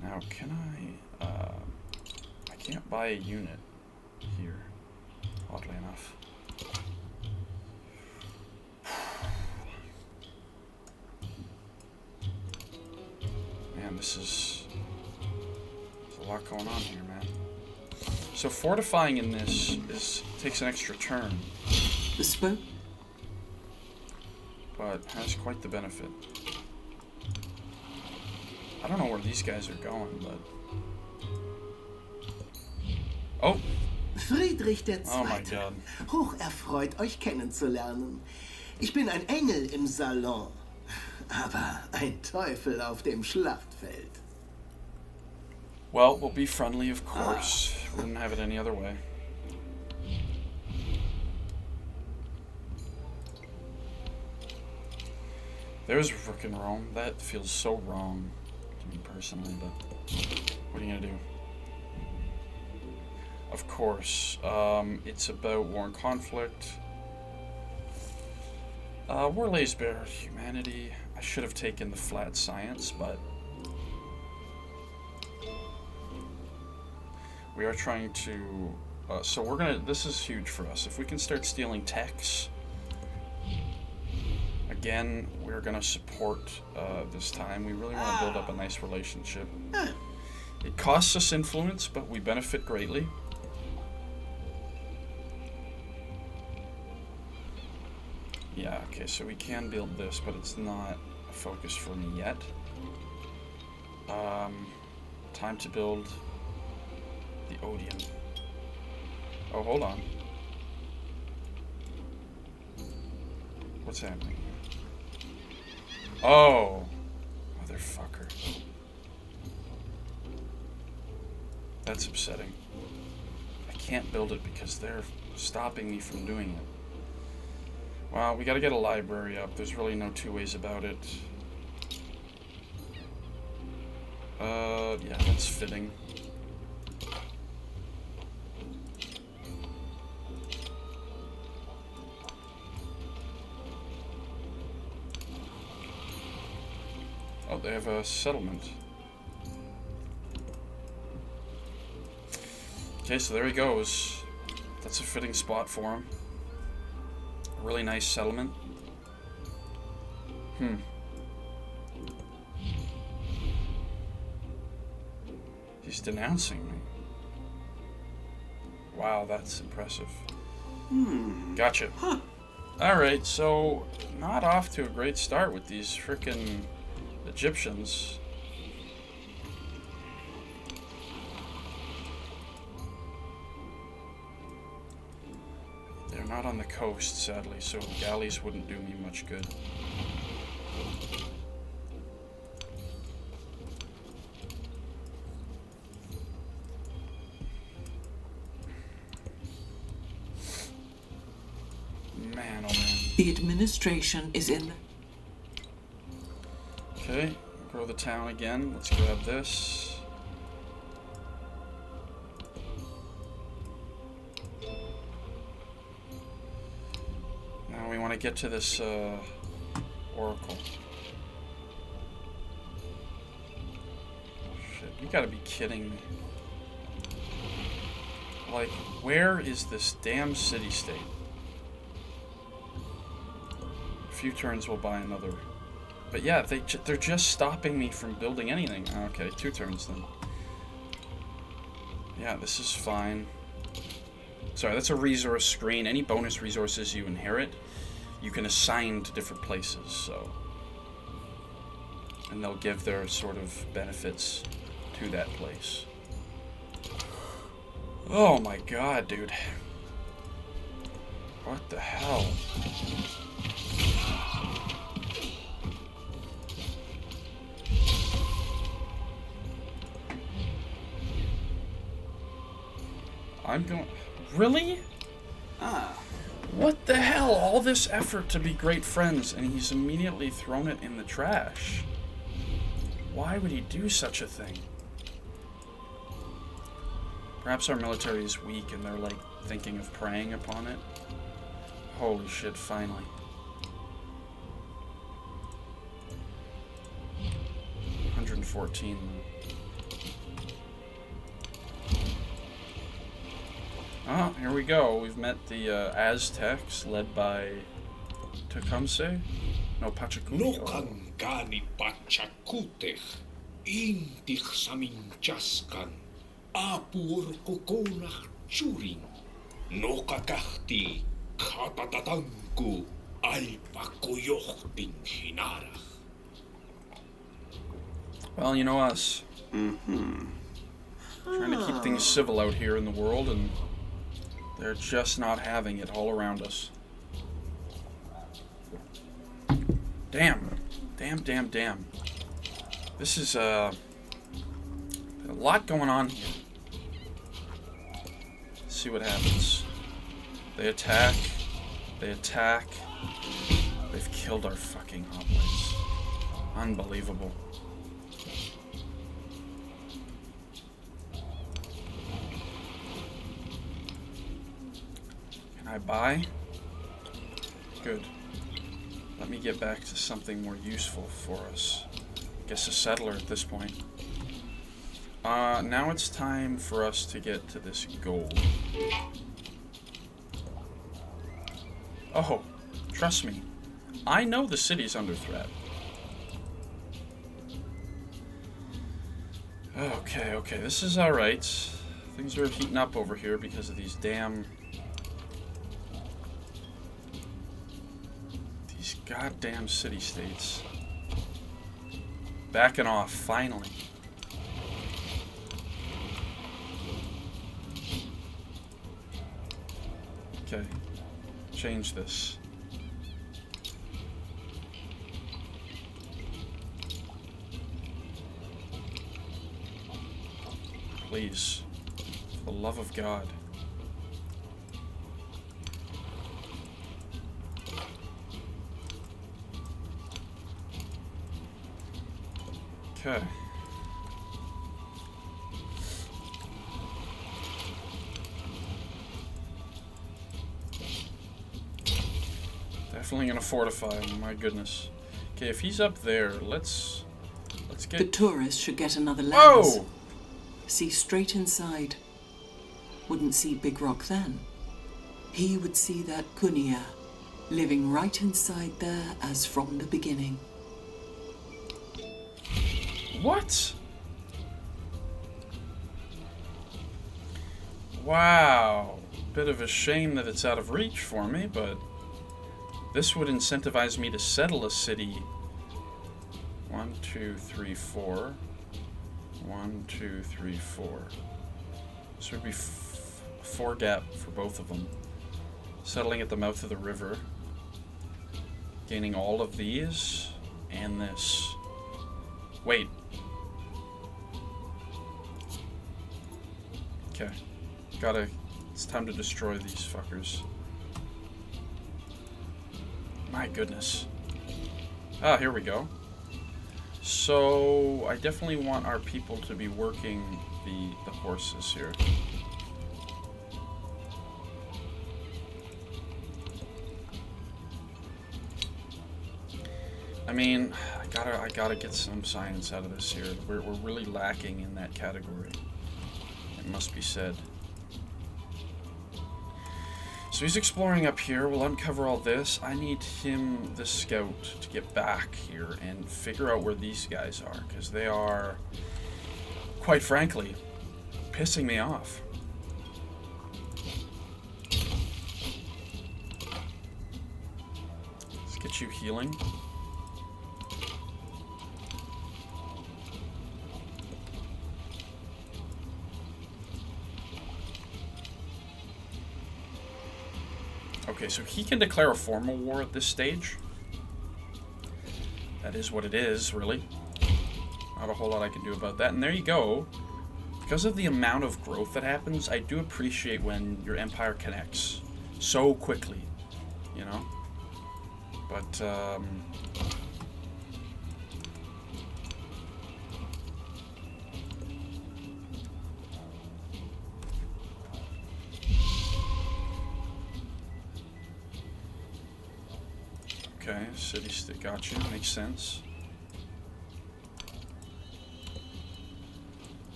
Speaker 2: Now, can I can't buy a unit here, oddly enough. Man, there's a lot going on here, man. So fortifying in this takes an extra turn,
Speaker 1: Bespoke.
Speaker 2: but has quite the benefit. I don't know where these guys are going, but... Oh!
Speaker 5: Friedrich II.
Speaker 2: Oh my god.
Speaker 5: Hocherfreut, euch kennenzulernen. Ich bin ein Engel im Salon, aber ein Teufel auf dem Schlachtfeld.
Speaker 2: Well, we'll be friendly, of course. Wouldn't have it any other way. There's frickin' Rome. That feels so wrong to me personally, but what are you gonna do? Of course, it's about war and conflict. War lays bare humanity. I should have taken the flat science, but we are trying to... so we're gonna... This is huge for us. If we can start stealing techs, again, we're gonna support this time. We really want to build up a nice relationship. It costs us influence, but we benefit greatly. Yeah, okay, so we can build this, but it's not a focus for me yet. Time to build the Odeon. Oh, hold on. What's happening here? Oh! Motherfucker. That's upsetting. I can't build it because they're stopping me from doing it. Well, we gotta get a library up. There's really no 2 ways about it. Yeah, that's fitting. Oh, they have a settlement. Okay, so there he goes. That's a fitting spot for him. A really nice settlement. He's denouncing me. Wow, that's impressive. Gotcha. Alright, so not off to a great start with these frickin' Egyptians. They're not on the coast, sadly, so galleys wouldn't do me much good. Man, oh man.
Speaker 1: The administration is in.
Speaker 2: Okay, grow the town again. Let's grab this. Now we want to get to this oracle. Shit, you gotta be kidding me. Like, where is this damn city-state? A few turns will buy another. But yeah, they're just stopping me from building anything. Okay, 2 turns then. Yeah, this is fine. Sorry, that's a resource screen. Any bonus resources you inherit, you can assign to different places, so... And they'll give their sort of benefits to that place. Oh my god, dude. What the hell? I'm going... Really? What the hell? All this effort to be great friends, and he's immediately thrown it in the trash. Why would he do such a thing? Perhaps our military is weak and they're like thinking of preying upon it. Holy shit, finally. $114. Ah, here we go. We've met the Aztecs, led by Tecumseh? No, Pachacuti.
Speaker 6: Nokan gani pachakutech, intich saminchaskan, apur kokonach churing, nokakahti katatatanku alpakoyochting hinarach.
Speaker 2: Well, you know us. Trying to keep things civil out here in the world, and they're just not having it all around us. Damn. Damn. This is, a lot going on here. Let's see what happens. They attack. They've killed our fucking hoplites. Unbelievable. Can I buy? Good. Let me get back to something more useful for us. I guess a settler at this point. Now it's time for us to get to this gold. Oh, trust me. I know the city's under threat. Okay, this is alright. Things are heating up over here because of these goddamn city-states. Backing off, finally. Okay, change this. Please, for the love of God. Okay. Definitely gonna fortify him, my goodness. Okay, if he's up there, let's get...
Speaker 1: The tourist should get another lens.
Speaker 2: Whoa!
Speaker 1: See straight inside. Wouldn't see Big Rock then. He would see that Kunia, living right inside there as from the beginning.
Speaker 2: What? Wow. Bit of a shame that it's out of reach for me, but this would incentivize me to settle a city. 1, 2, 3, 4. 1, 2, 3, 4. This would be 4 gap for both of them. Settling at the mouth of the river. Gaining all of these and this. Wait. Okay. It's time to destroy these fuckers. My goodness. Ah, here we go. So, I definitely want our people to be working the horses here. I mean, I gotta get some science out of this here. We're really lacking in that category. It must be said. So he's exploring up here. We'll uncover all this. I need him, the scout, to get back here and figure out where these guys are, because they are, quite frankly, pissing me off. Let's get you healing. Okay, so he can declare a formal war at this stage. That is what it is, really. Not a whole lot I can do about that. And there you go. Because of the amount of growth that happens, I do appreciate when your empire connects. so quickly, you know. But okay, city state, got you. Makes sense.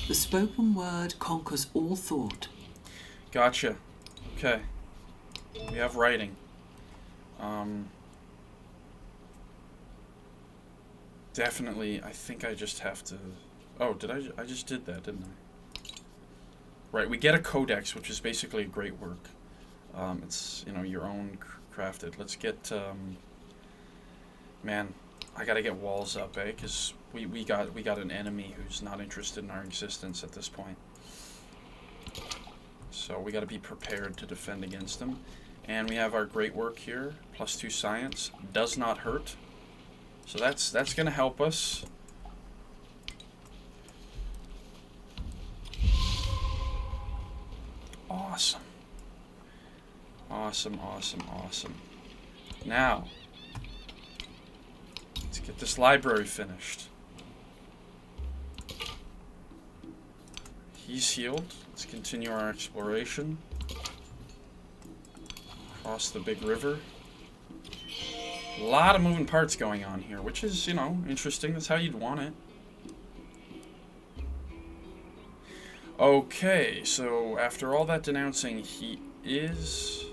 Speaker 1: The spoken word conquers all thought.
Speaker 2: Gotcha. Okay. We have writing. Definitely, I think I just have to... Oh, did I just did that, didn't I? Right, we get a codex, which is basically a great work. It's, you know, your own crafted. Let's get, man, I gotta get walls up, eh? Because we got an enemy who's not interested in our existence at this point. So we gotta be prepared to defend against them. And we have our great work here, +2 science, does not hurt. So that's gonna help us. Awesome. Awesome, awesome, awesome. Now, let's get this library finished. He's healed. Let's continue our exploration. Across the big river. A lot of moving parts going on here, which is, you know, interesting. That's how you'd want it. Okay, so after all that denouncing, he is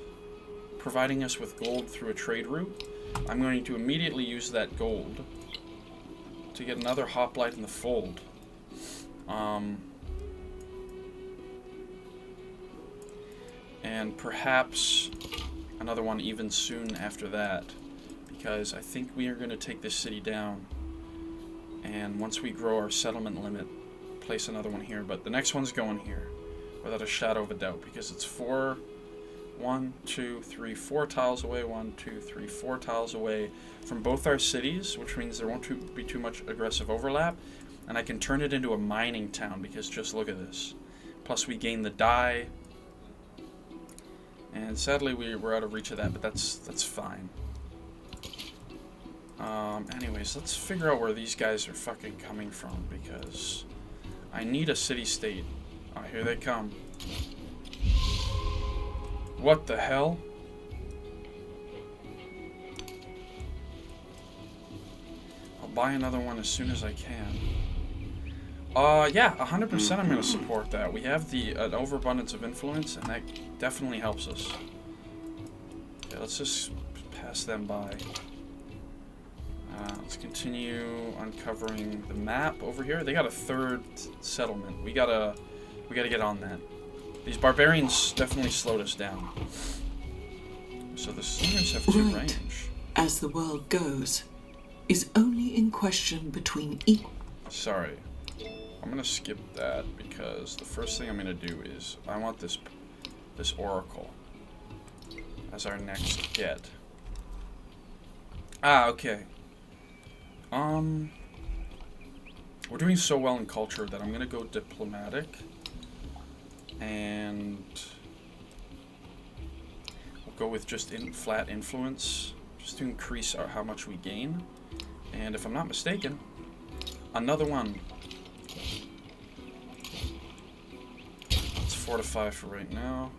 Speaker 2: providing us with gold through a trade route. I'm going to immediately use that gold to get another hoplite in the fold. And perhaps another one even soon after that, because I think we are going to take this city down, and once we grow our settlement limit, place another one here. But the next one's going here, without a shadow of a doubt, because it's 4 tiles away, 1, 2, 3, 4 tiles away from both our cities, which means there won't be too much aggressive overlap, and I can turn it into a mining town, because just look at this. Plus we gain the dye, and sadly we're out of reach of that, but that's fine. Anyways, let's figure out where these guys are fucking coming from, because I need a city-state. Oh, here they come. What the hell? I'll buy another one as soon as I can. Yeah, 100% I'm going to support that. We have an overabundance of influence, and that definitely helps us. Okay, let's just pass them by. Let's continue uncovering the map over here. They got a 3rd settlement. We gotta get on that. These barbarians definitely slowed us down. So the slingers have 2 range.
Speaker 1: As the world goes, is only in question between equal.
Speaker 2: Sorry. I'm gonna skip that because the first thing I'm gonna do is I want this oracle as our next get. Ah, okay. We're doing so well in culture that I'm gonna go diplomatic, and we'll go with just flat influence, just to increase how much we gain. And if I'm not mistaken, another one. Let's fortify for right now.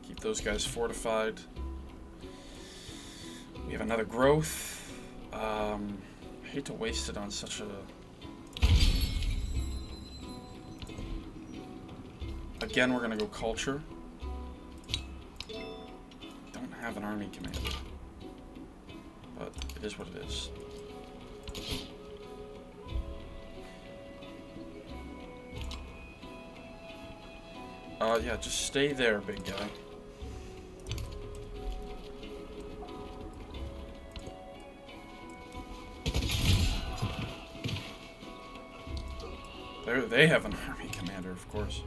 Speaker 2: Keep those guys fortified. We have another growth. I hate to waste it on such a... Again, we're gonna go culture. Don't have an army commander, but it is what it is. Yeah, just stay there, big guy. They have an army commander, of course.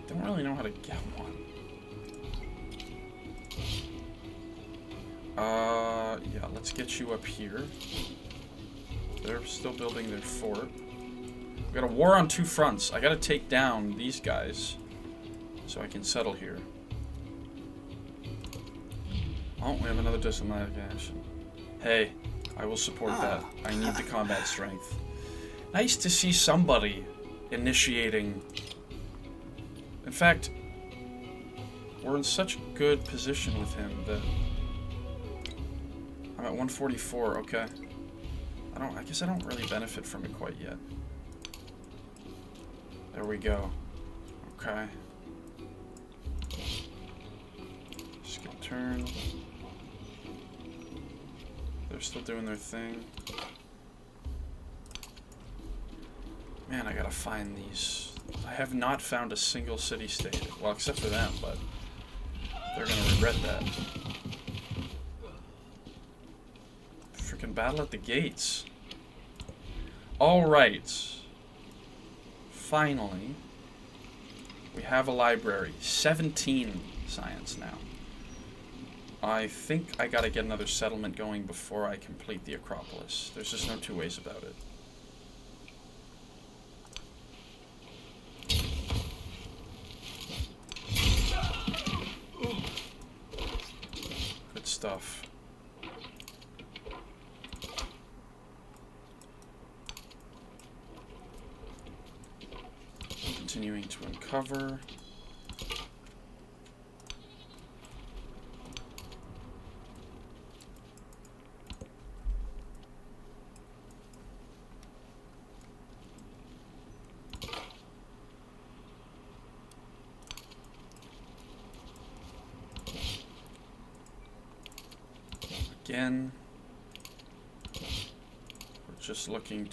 Speaker 2: Don't really know how to get one. Yeah, let's get you up here. They're still building their fort. We got a war on 2 fronts. I gotta take down these guys so I can settle here. Oh, we have another diplomatic action. Hey, I will support that. I need the combat strength. Nice to see somebody initiating. In fact, we're in such a good position with him that I'm at 144. Okay. I guess I don't really benefit from it quite yet. There we go. Okay. Skip turn. They're still doing their thing. Man, I gotta find these. I have not found a single city-state. Well, except for them, but they're gonna regret that. Freaking battle at the gates. Alright. Finally, we have a library. 17 science now. I think I gotta get another settlement going before I complete the Acropolis. There's just no two ways about it. Good stuff. Continuing to uncover. Again, we're just looking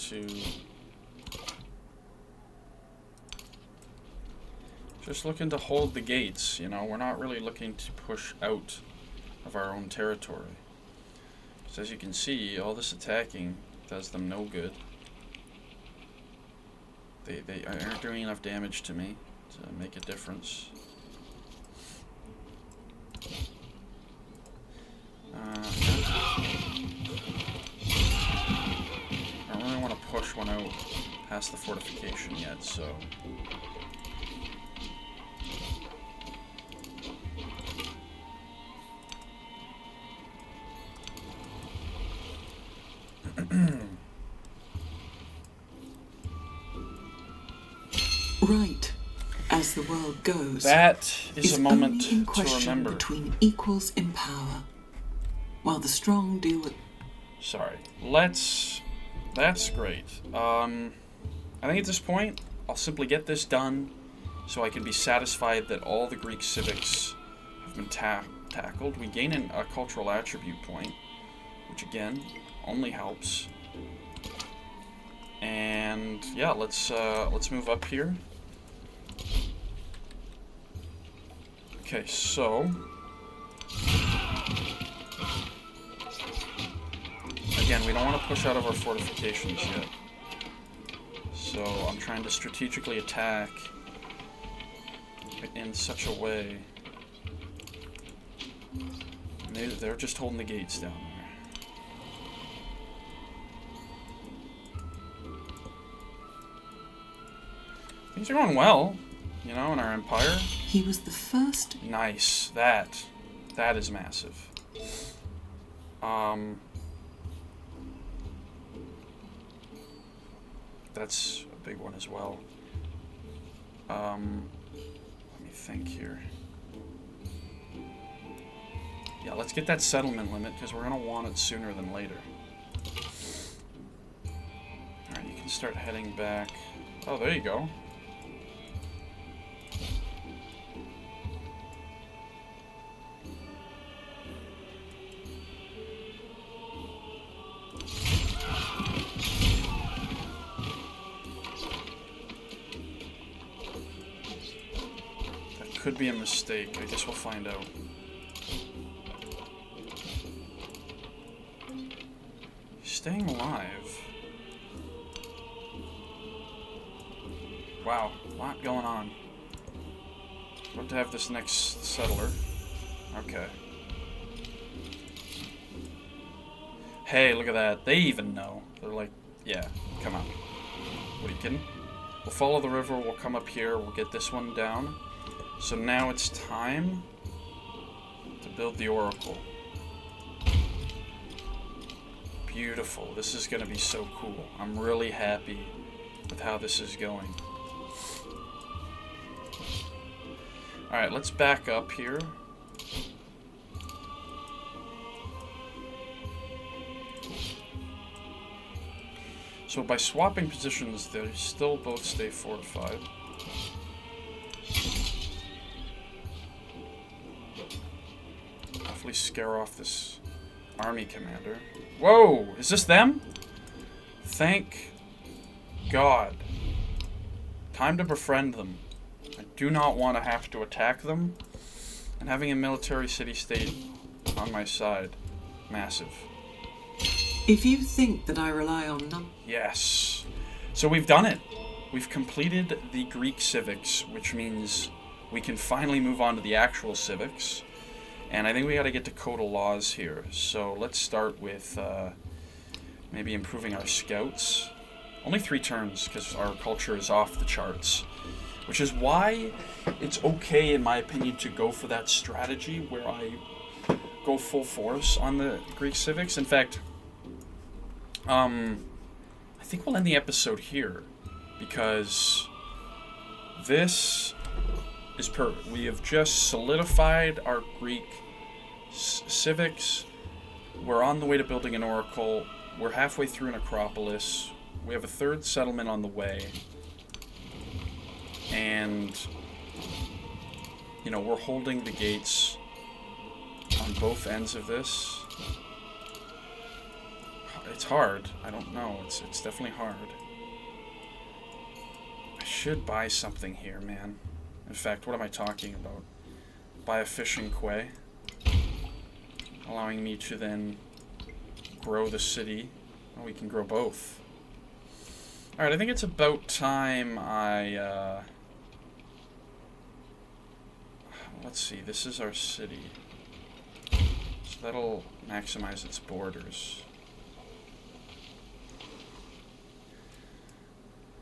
Speaker 2: to hold the gates, you know, we're not really looking to push out of our own territory. So as you can see, all this attacking does them no good. They aren't doing enough damage to me to make a difference. I don't really want to push one out past the fortification yet, so...
Speaker 1: Right, as the world goes,
Speaker 2: that is a moment
Speaker 1: only in
Speaker 2: to
Speaker 1: question
Speaker 2: remember.
Speaker 1: between equals in power, while the strong deal with...
Speaker 2: Sorry. That's great. I think at this point, I'll simply get this done so I can be satisfied that all the Greek civics have been tackled. We gain a cultural attribute point, which again, only helps. And yeah, let's move up here. Okay, so... Again, we don't want to push out of our fortifications yet. So I'm trying to strategically attack in such a way. They're just holding the gates down there. Things are going well, you know, in our empire.
Speaker 1: He was the first...
Speaker 2: Nice. That is massive. That's a big one as well. Let me think here. Yeah, let's get that settlement limit, because we're going to want it sooner than later. Alright, you can start heading back. Oh, there you go. Could be a mistake. I guess we'll find out. He's staying alive. Wow, a lot going on. Love to have this next settler. Okay. Hey, look at that. They even know. They're like, yeah, come on. What are you kidding? We'll follow the river, we'll come up here, we'll get this one down. So now it's time to build the Oracle. Beautiful. This is going to be so cool. I'm really happy with how this is going. Alright, let's back up here. So by swapping positions, they still both stay fortified. Hopefully scare off this army commander. Whoa! Is this them? Thank God. Time to befriend them. I do not want to have to attack them. And having a military city-state on my side. Massive.
Speaker 1: If you think that I rely on them...
Speaker 2: Yes. So we've done it. We've completed the Greek civics, which means we can finally move on to the actual civics. And I think we got to get to code of laws here. So let's start with maybe improving our scouts. Only 3 turns, because our culture is off the charts. Which is why it's okay, in my opinion, to go for that strategy where I go full force on the Greek civics. In fact, I think we'll end the episode here, because this is perfect. We have just solidified our Greek civics. We're on the way to building an oracle. We're halfway through an acropolis. We have a 3rd settlement on the way. And, you know, we're holding the gates on both ends of this. It's hard. I don't know. It's definitely hard. I should buy something here, man. In fact, what am I talking about? Buy a fishing quay, allowing me to then grow the city. Well, we can grow both. Alright, I think it's about time I, let's see, this is our city. So that'll maximize its borders.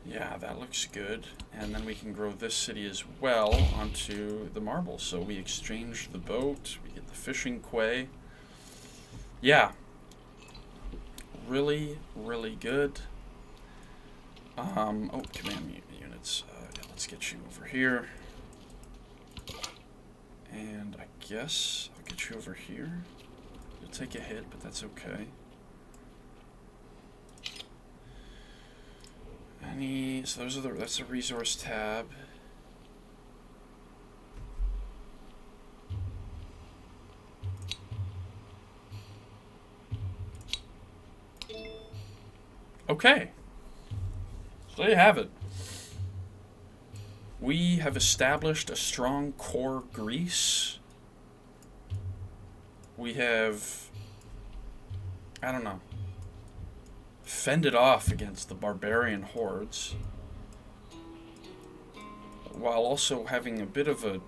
Speaker 2: Yeah, that looks good. And then we can grow this city as well onto the marble. So we exchange the boat, we get the fishing quay. Yeah. Really, really good. Oh, command units. Yeah, let's get you over here. And I guess I'll get you over here. You'll take a hit, but that's okay. So those are that's the resource tab. Okay. So there you have it. We have established a strong core Greece. We have, I don't know, fended off against the barbarian hordes, while also having a bit of a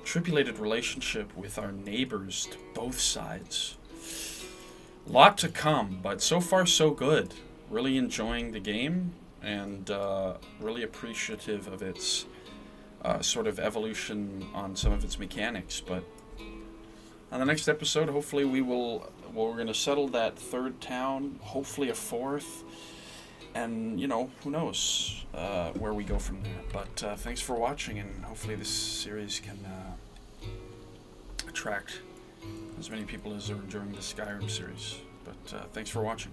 Speaker 2: tribulated relationship with our neighbors to both sides. Lot to come, but so far so good. Really enjoying the game, and really appreciative of its sort of evolution on some of its mechanics. But on the next episode, hopefully we're going to settle that 3rd town, hopefully a 4th, and, you know, who knows where we go from there. But thanks for watching, and hopefully this series can attract as many people as are enjoying the Skyrim series. But thanks for watching.